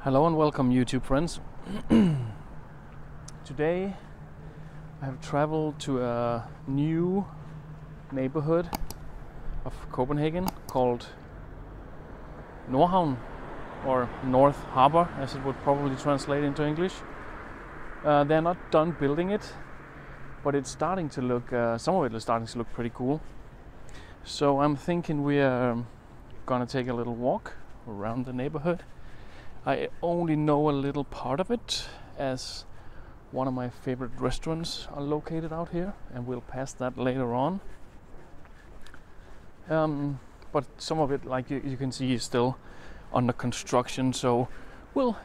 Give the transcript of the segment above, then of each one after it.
Hello and welcome, YouTube friends. Today I have traveled to a new neighborhood of Copenhagen called Nordhavn, or North Harbor as it would probably translate into English. They're not done building it, but it's starting to look, some of it is starting to look pretty cool. So I'm thinking we are gonna take a little walk around the neighborhood. I only know a little part of it, as one of my favorite restaurants are located out here, and we'll pass that later on. But some of it, like you can see, is still under construction, so we'll,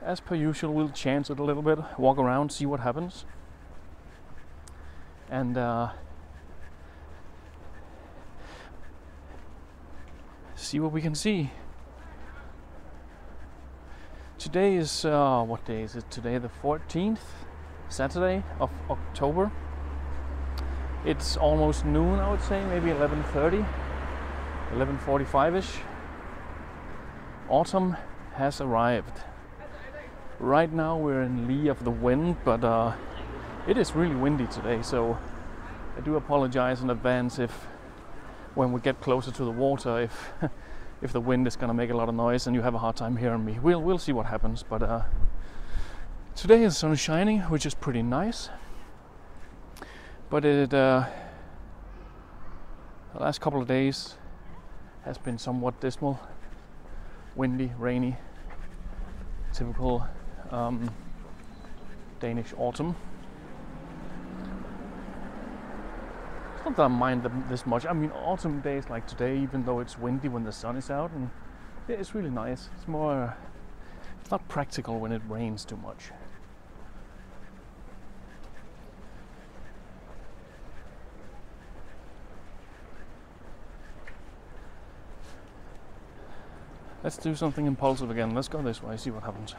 as per usual, we'll chance it a little bit, walk around, see what happens, and see what we can see. Today is, what day is it today? The 14th, Saturday of October. It's almost noon, I would say, maybe 11:30, 11:45-ish. Autumn has arrived. Right now we're in lee of the wind, but it is really windy today, so I do apologize in advance if, when we get closer to the water, if the wind is gonna make a lot of noise and you have a hard time hearing me. We'll see what happens, but today the sun is shining, which is pretty nice. But the last couple of days has been somewhat dismal, windy, rainy, typical Danish autumn. It's not that I mind them this much. I mean, autumn days like today, even though it's windy when the sun is out, and it's really nice. It's more, it's not practical when it rains too much. Let's do something impulsive again. Let's go this way, see what happens.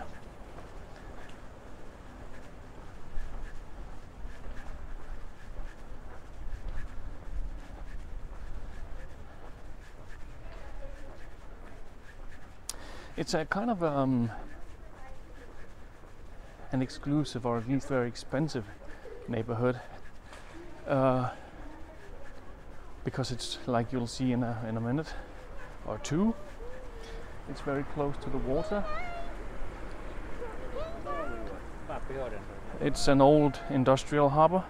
It's a kind of an exclusive, or at least very expensive neighborhood, because it's, like you'll see in a minute or two, it's very close to the water. It's an old industrial harbor,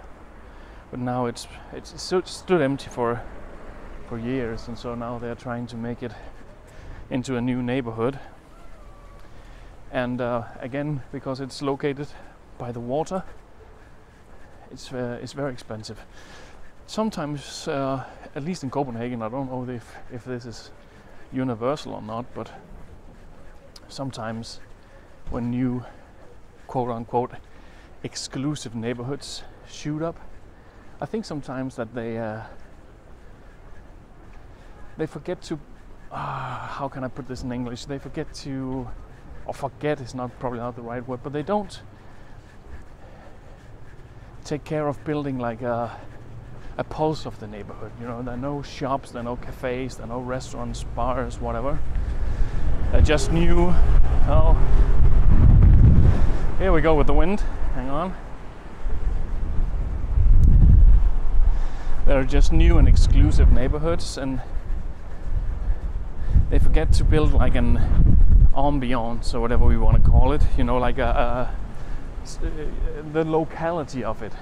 but now it's stood empty for years, and so now they're trying to make it into a new neighborhood. And again, because it's located by the water, it's very expensive. Sometimes, at least in Copenhagen, I don't know if this is universal or not, but sometimes when new quote-unquote exclusive neighborhoods shoot up, I think sometimes that they forget to, how can I put this in English? They forget to, or forget is probably not the right word, but they don't take care of building like a pulse of the neighborhood. You know, there are no shops, there are no cafes, there are no restaurants, bars, whatever. They're just new. Oh, here we go with the wind. Hang on. They're just new and exclusive neighborhoods, and they forget to build like an ambiance, or whatever we want to call it, you know, like the locality of it,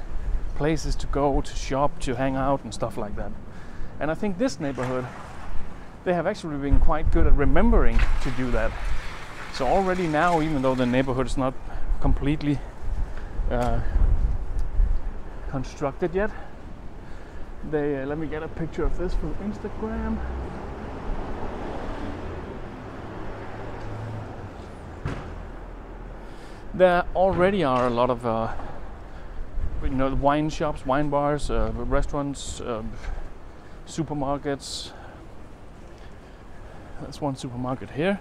places to go, to shop, to hang out and stuff like that. And I think this neighborhood, they have actually been quite good at remembering to do that. So already now, even though the neighborhood is not completely constructed yet, they let me get a picture of this from Instagram. There already are a lot of, you know, wine shops, wine bars, restaurants, supermarkets. There's one supermarket here.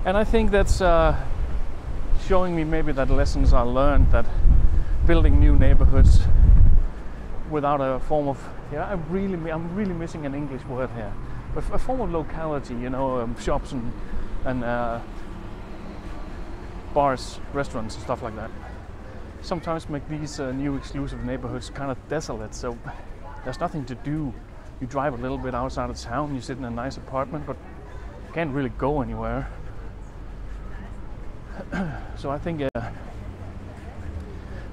And I think that's showing me maybe that lessons are learned, that building new neighborhoods without a form of, yeah, I'm really missing an English word here, but a form of locality, you know, shops and bars, restaurants and stuff like that. Sometimes make these new exclusive neighborhoods kind of desolate, so there's nothing to do. You drive a little bit outside of town, you sit in a nice apartment, but you can't really go anywhere. So I think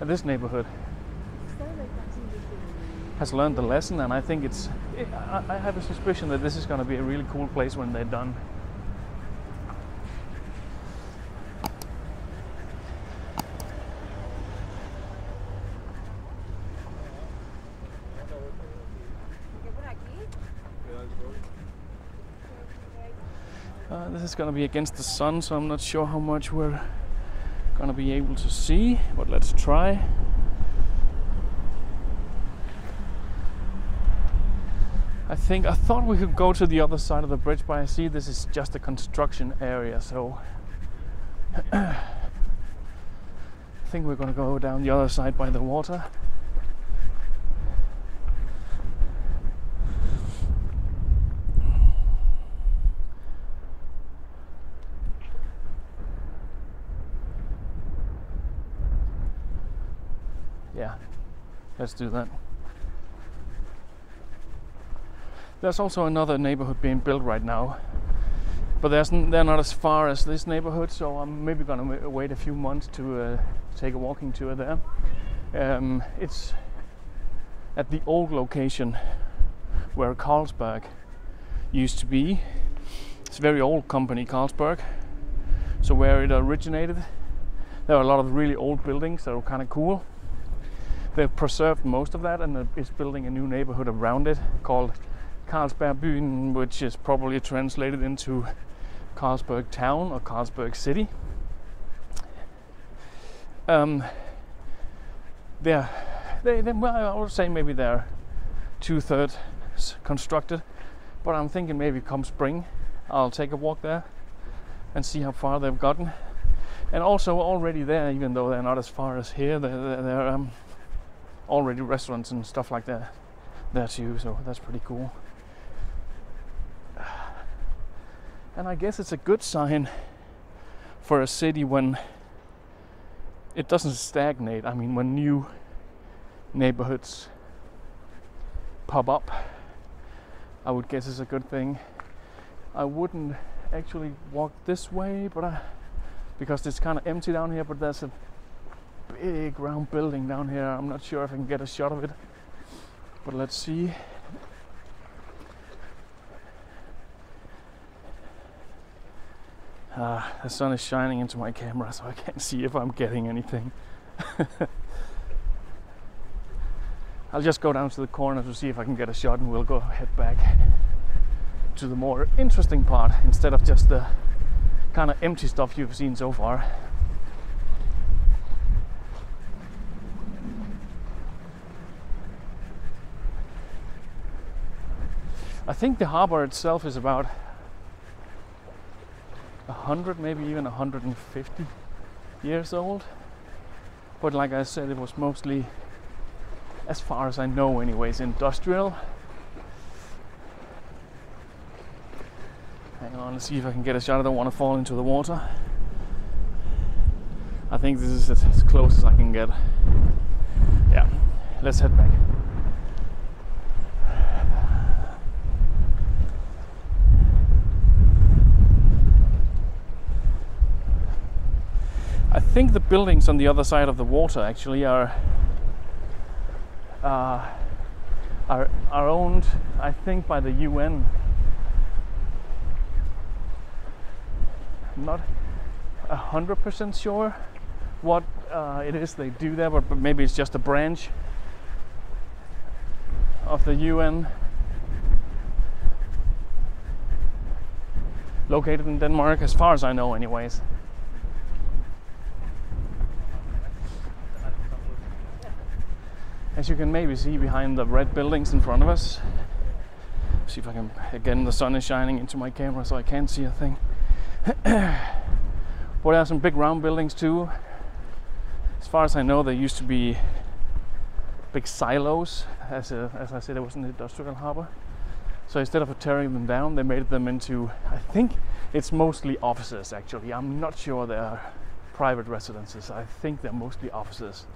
this neighborhood has learned the lesson, and I think I have a suspicion that this is going to be a really cool place when they're done. This is going to be against the sun, so I'm not sure how much we're going to be able to see, but let's try. I thought we could go to the other side of the bridge, but I see this is just a construction area, so I think we're going to go down the other side by the water. Yeah, let's do that. There's also another neighborhood being built right now, but they're not as far as this neighborhood, so I'm maybe gonna wait a few months to take a walking tour there. It's at the old location where Carlsberg used to be. It's a very old company, Carlsberg. So where it originated, there are a lot of really old buildings that are kind of cool. They've preserved most of that and is building a new neighborhood around it called Carlsbergbyen, which is probably translated into Carlsberg Town or Carlsberg City. Well, I would say maybe they're 2/3 constructed, but I'm thinking maybe come spring I'll take a walk there and see how far they've gotten. And also already there, even though they're not as far as here, they're already restaurants and stuff like that there too, so that's pretty cool. And I guess it's a good sign for a city when it doesn't stagnate. I mean, when new neighborhoods pop up, I would guess it's a good thing. I wouldn't actually walk this way, but because it's kind of empty down here, but there's a big round building down here. I'm not sure if I can get a shot of it, but let's see. The sun is shining into my camera, so I can't see if I'm getting anything. I'll just go down to the corner to see if I can get a shot, and we'll go head back to the more interesting part instead of just the kind of empty stuff you've seen so far. I think the harbor itself is about 100, maybe even 150 years old. But like I said, it was mostly, as far as I know anyways, industrial. Hang on, let's see if I can get a shot. I don't want to fall into the water. I think this is as close as I can get. Yeah, let's head back. I think the buildings on the other side of the water actually are owned, I think, by the UN. I'm not 100% sure what it is they do there, but maybe it's just a branch of the UN located in Denmark, as far as I know anyways. As you can maybe see behind the red buildings in front of us. See if I can, again, the sun is shining into my camera so I can't see a thing. But there are some big round buildings too. As far as I know, there used to be big silos as I said, it was an industrial harbor. So instead of tearing them down, they made them into, I think it's mostly offices actually. I'm not sure they're private residences. I think they're mostly offices.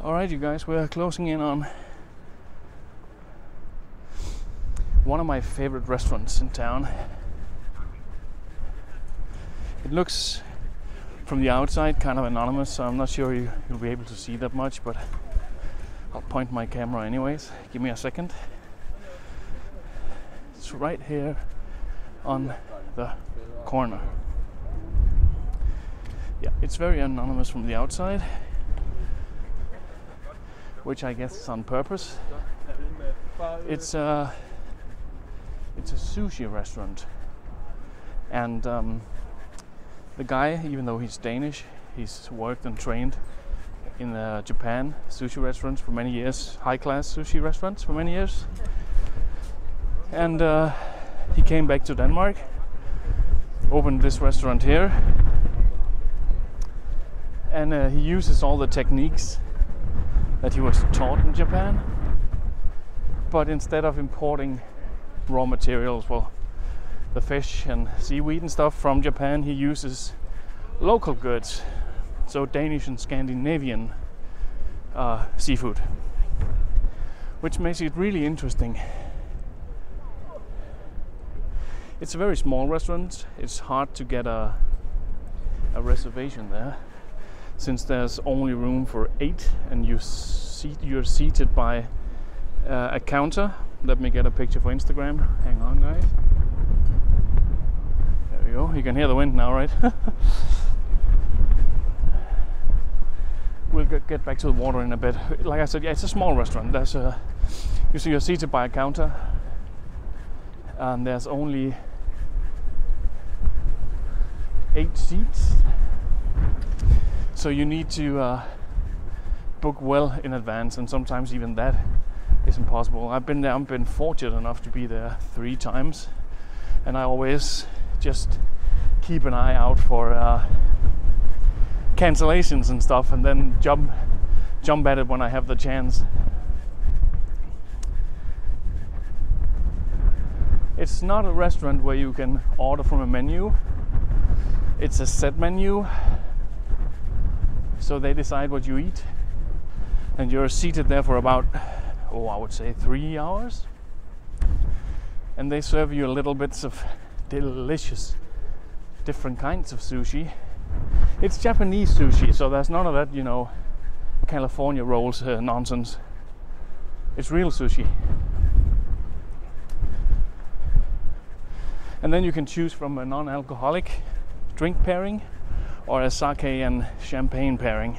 Alright you guys, we're closing in on one of my favorite restaurants in town. It looks from the outside kind of anonymous, so I'm not sure you'll be able to see that much, but I'll point my camera anyways. Give me a second. It's right here on the corner. Yeah, it's very anonymous from the outside, which I guess is on purpose. It's a sushi restaurant, and the guy, even though he's Danish, he's worked and trained in Japan sushi restaurants for many years, high-class sushi restaurants for many years, and he came back to Denmark, opened this restaurant here, and he uses all the techniques that he was taught in Japan, but instead of importing raw materials, well, the fish and seaweed and stuff from Japan, he uses local goods, so Danish and Scandinavian seafood, which makes it really interesting. It's a very small restaurant. It's hard to get a reservation there, since there's only room for 8 and you're seated by a counter. Let me get a picture for Instagram. Hang on guys. There we go. You can hear the wind now, right? We'll get back to the water in a bit. Like I said, yeah, it's a small restaurant. There's you see, you're seated by a counter, and there's only 8 seats. So you need to book well in advance, and sometimes even that is impossible. I've been there. I've been fortunate enough to be there 3 times, and I always just keep an eye out for cancellations and stuff, and then jump at it when I have the chance. It's not a restaurant where you can order from a menu. It's a set menu. So they decide what you eat, and you're seated there for about, I would say 3 hours. And they serve you little bits of delicious, different kinds of sushi. It's Japanese sushi, so there's none of that, you know, California rolls nonsense. It's real sushi. And then you can choose from a non-alcoholic drink pairing or a sake and champagne pairing.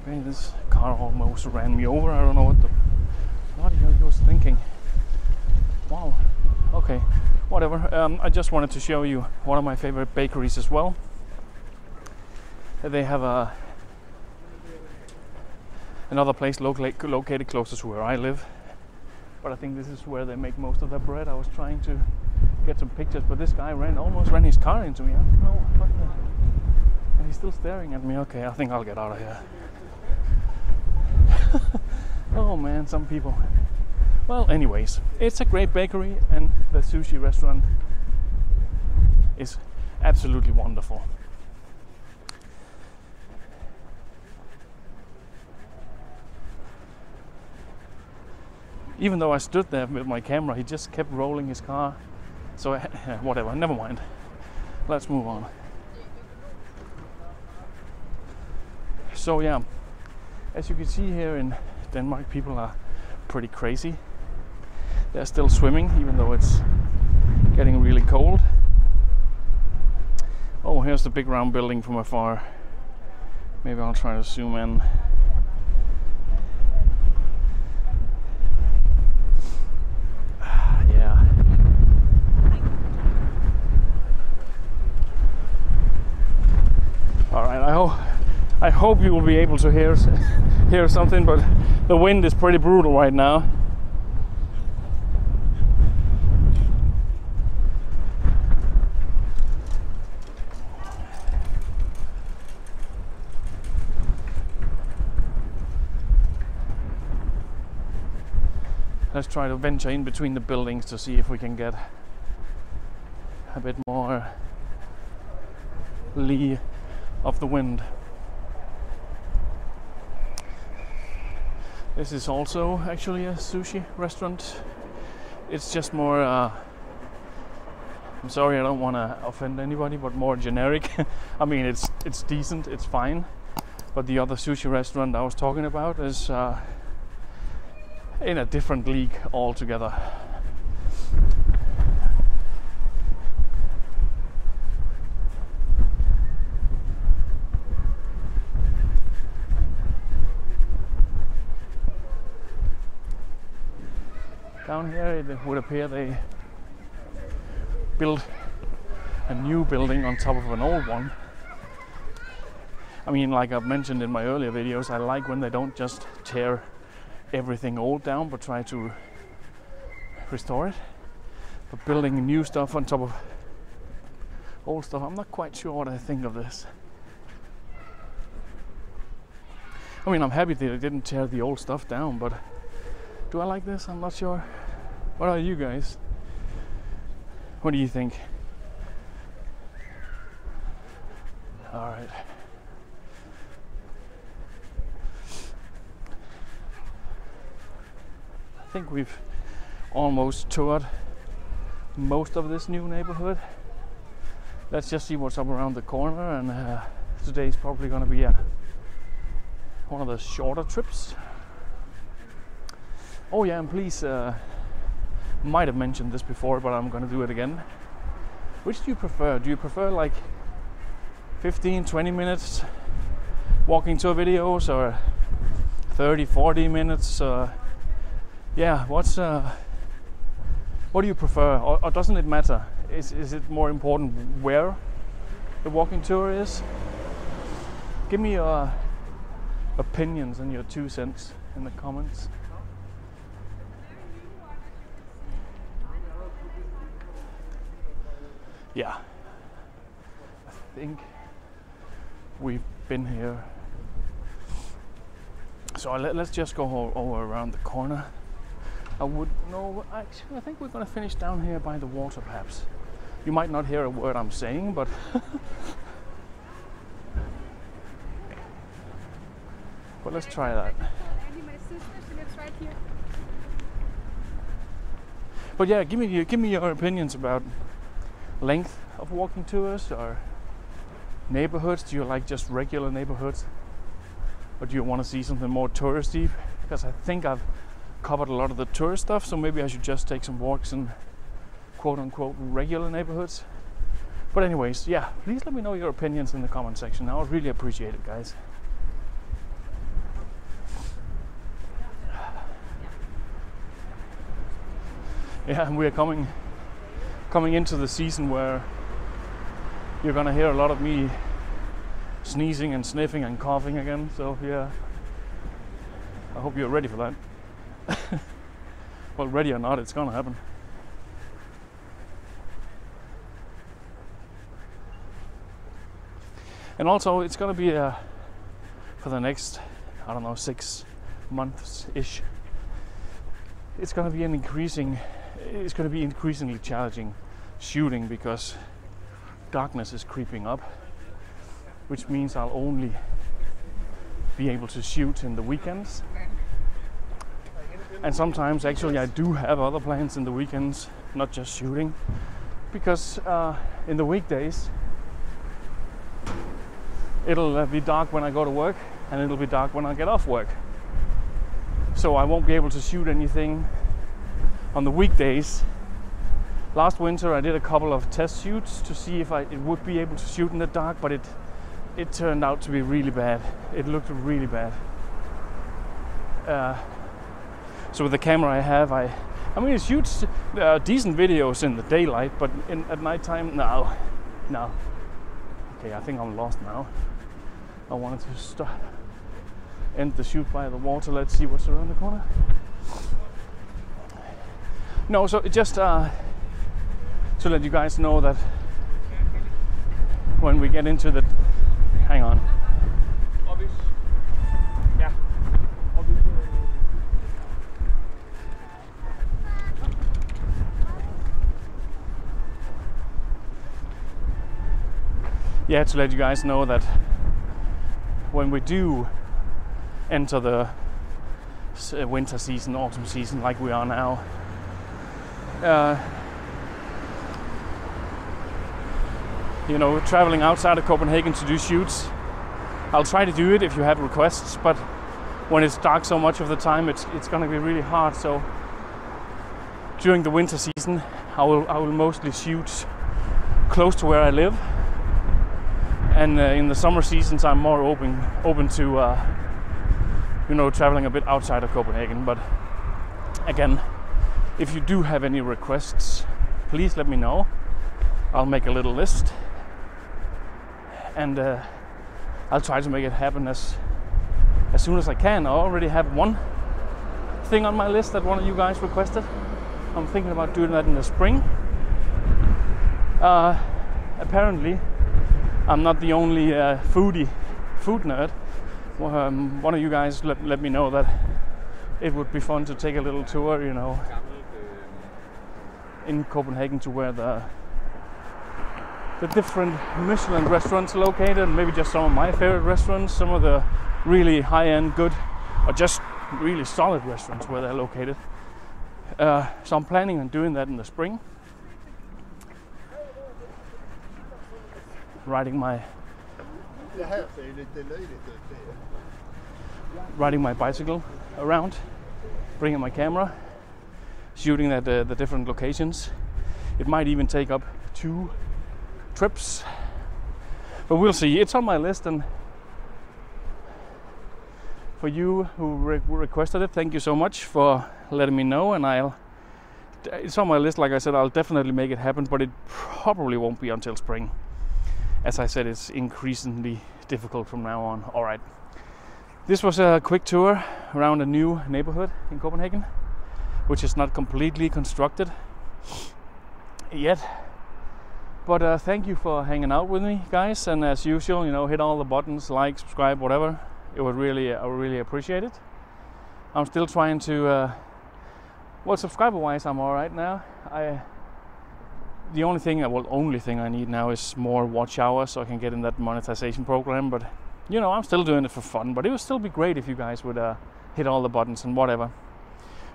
Okay, this car almost ran me over. I don't know what the bloody hell he was thinking. Wow. Okay, whatever. I just wanted to show you one of my favorite bakeries as well. They have another place located closer to where I live, but I think this is where they make most of their bread. I was trying to get some pictures, but this guy almost ran his car into me. I don't know what and he's still staring at me. Okay, I think I'll get out of here. Oh man, some people. Well, anyways, it's a great bakery, and the sushi restaurant is absolutely wonderful. Even though I stood there with my camera, he just kept rolling his car. So whatever, never mind. Let's move on. So yeah, as you can see here in Denmark, people are pretty crazy. They're still swimming, even though it's getting really cold. Oh, here's the big round building from afar. Maybe I'll try to zoom in. Yeah. All right. I hope you will be able to hear something, but the wind is pretty brutal right now. Let's try to venture in between the buildings to see if we can get a bit more lee of the wind. This is also actually a sushi restaurant. It's just more, I'm sorry, I don't want to offend anybody, but more generic. I mean, it's decent, it's fine. But the other sushi restaurant I was talking about is in a different league altogether. Down here it would appear they built a new building on top of an old one. I mean, like I've mentioned in my earlier videos, I like when they don't just tear everything old down but try to restore it. But building new stuff on top of old stuff, I'm not quite sure what I think of this. I mean, I'm happy that they didn't tear the old stuff down, but do I like this? I'm not sure. What are you guys? What do you think? All right. I think we've almost toured most of this new neighborhood. Let's just see what's up around the corner, and today's probably going to be one of the shorter trips. Oh yeah, and please, might have mentioned this before, but I'm going to do it again. Which do you prefer? Do you prefer like 15-20 minutes walking tour videos, or 30-40 minutes? Yeah, what do you prefer, or doesn't it matter? Is it more important where the walking tour is? Give me your opinions and your 2 cents in the comments. Yeah, I think we've been here. So let's just go over around the corner. Actually, I think we're going to finish down here by the water, perhaps. You might not hear a word I'm saying, but but let's try that. But yeah, give me your opinions about length of walking tours or neighborhoods. Do you like just regular neighborhoods, or do you want to see something more touristy? Because I think I've covered a lot of the tourist stuff, so maybe I should just take some walks in quote-unquote regular neighborhoods. But anyways, yeah, please let me know your opinions in the comment section. I would really appreciate it, guys. Yeah, and we're coming into the season where you're gonna hear a lot of me sneezing and sniffing and coughing again, so yeah, I hope you're ready for that. Well, ready or not, it's gonna happen. And also, it's gonna be for the next, I don't know, 6 months-ish. It's gonna be increasingly challenging shooting, because darkness is creeping up, which means I'll only be able to shoot in the weekends. And sometimes actually I do have other plans in the weekends, not just shooting, because in the weekdays it'll be dark when I go to work, and it'll be dark when I get off work. So I won't be able to shoot anything on the weekdays Last winter I did a couple of test shoots to see if it would be able to shoot in the dark, but it turned out to be really bad. It looked really bad. So with the camera I have, I mean, it shoots decent videos in the daylight, but at nighttime, no. Okay, I think I'm lost now. I wanted to end the shoot by the water. Let's see what's around the corner. No, so just to let you guys know that when we get into the... Hang on. Yeah, to let you guys know that when we do enter the winter season, autumn season, like we are now, you know, traveling outside of Copenhagen to do shoots, I'll try to do it if you have requests, but when it's dark so much of the time, it's gonna be really hard. So during the winter season, I will mostly shoot close to where I live. And in the summer seasons, I'm more open to, you know, traveling a bit outside of Copenhagen. But again, if you do have any requests, please let me know. I'll make a little list, and I'll try to make it happen as soon as I can. I already have one thing on my list that one of you guys requested. I'm thinking about doing that in the spring. Apparently, I'm not the only food nerd. One of you guys let me know that it would be fun to take a little tour, you know, in Copenhagen to where the different Michelin restaurants are located, and maybe just some of my favorite restaurants, some of the really high-end, good, or just really solid restaurants where they're located. So I'm planning on doing that in the spring. Riding my bicycle around, bringing my camera, shooting at the different locations. It might even take up 2 trips, but we'll see. It's on my list, and for you who requested it, thank you so much for letting me know. And it's on my list. Like I said, I'll definitely make it happen, but it probably won't be until spring. As I said, it's increasingly difficult from now on. All right, this was a quick tour around a new neighborhood in Copenhagen, which is not completely constructed yet. But thank you for hanging out with me, guys. And as usual, you know, hit all the buttons, like, subscribe, whatever. I would really appreciate it. I'm still trying to, well, subscriber-wise, I'm all right now. The only thing I need now is more watch hours so I can get in that monetization program. But you know, I'm still doing it for fun. But it would still be great if you guys would hit all the buttons and whatever.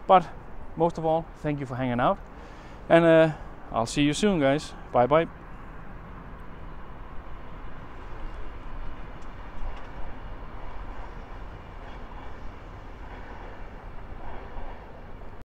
But most of all, thank you for hanging out, and I'll see you soon, guys. Bye bye.